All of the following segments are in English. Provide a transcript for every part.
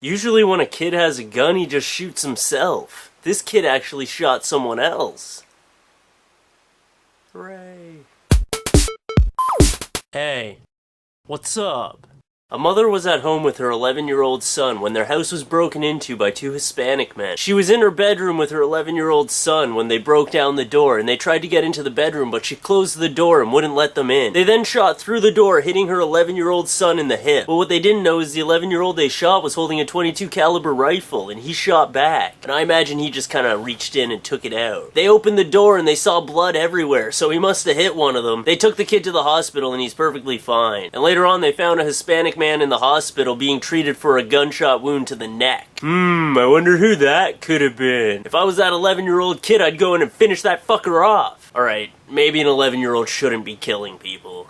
Usually when a kid has a gun, he just shoots himself. This kid actually shot someone else. Hooray. Hey, what's up? A mother was at home with her 11-year-old son when their house was broken into by two Hispanic men. She was in her bedroom with her 11-year-old son when they broke down the door, and they tried to get into the bedroom, but she closed the door and wouldn't let them in. They then shot through the door, hitting her 11-year-old son in the hip. But what they didn't know is the 11-year-old they shot was holding a .22 caliber rifle, and he shot back. And I imagine he just kinda reached in and took it out. They opened the door and they saw blood everywhere, so he must have hit one of them. They took the kid to the hospital and he's perfectly fine. And later on they found a Hispanic man in the hospital being treated for a gunshot wound to the neck. I wonder who that could have been. If I was that 11-year-old kid, I'd go in and finish that fucker off. Alright, maybe an 11-year-old shouldn't be killing people.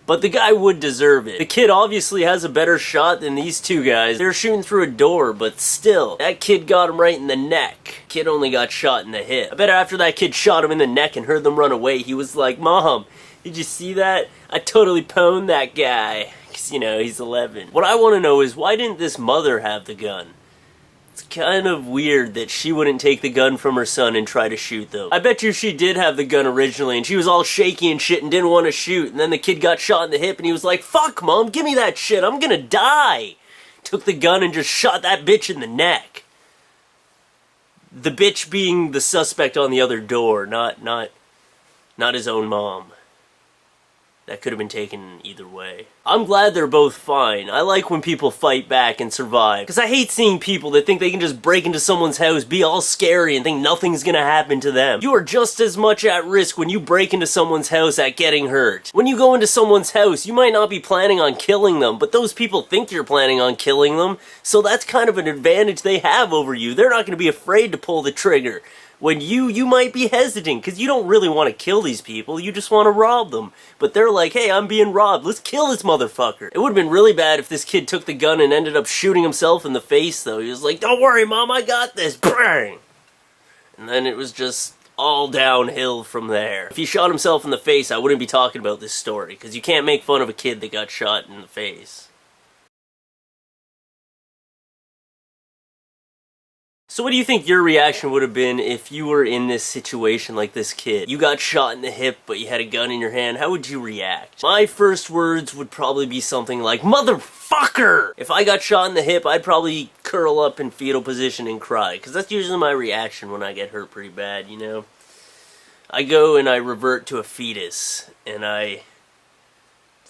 But the guy would deserve it. The kid obviously has a better shot than these two guys. They were shooting through a door, but still, that kid got him right in the neck. Kid only got shot in the hip. I bet after that kid shot him in the neck and heard them run away, he was like, "Mom, did you see that? I totally pwned that guy." Because, you know, he's 11. What I want to know is, why didn't this mother have the gun? It's kind of weird that she wouldn't take the gun from her son and try to shoot them. I bet you she did have the gun originally, and she was all shaky and shit and didn't want to shoot, and then the kid got shot in the hip, and he was like, "Fuck, Mom, give me that shit, I'm gonna die." Took the gun and just shot that bitch in the neck. The bitch being the suspect on the other door, not his own mom. That could have been taken either way. I'm glad they're both fine. I like when people fight back and survive. Because I hate seeing people that think they can just break into someone's house, be all scary, and think nothing's gonna happen to them. You are just as much at risk when you break into someone's house at getting hurt. When you go into someone's house, you might not be planning on killing them, but those people think you're planning on killing them, so that's kind of an advantage they have over you. They're not gonna be afraid to pull the trigger. When you might be hesitant, because you don't really want to kill these people, you just want to rob them. But they're like, "Hey, I'm being robbed, let's kill this motherfucker." It would have been really bad if this kid took the gun and ended up shooting himself in the face, though. He was like, "Don't worry, Mom, I got this." Bang! And then it was just all downhill from there. If he shot himself in the face, I wouldn't be talking about this story, because you can't make fun of a kid that got shot in the face. So what do you think your reaction would have been if you were in this situation like this kid? You got shot in the hip, but you had a gun in your hand. How would you react? My first words would probably be something like, "Motherfucker!" If I got shot in the hip, I'd probably curl up in fetal position and cry, because that's usually my reaction when I get hurt pretty bad, you know? I go and I revert to a fetus, and I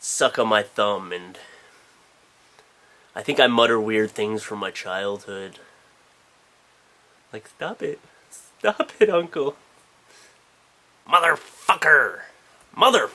suck on my thumb, and I think I mutter weird things from my childhood. Like, "Stop it. Stop it, Uncle. Motherfucker. Motherfucker."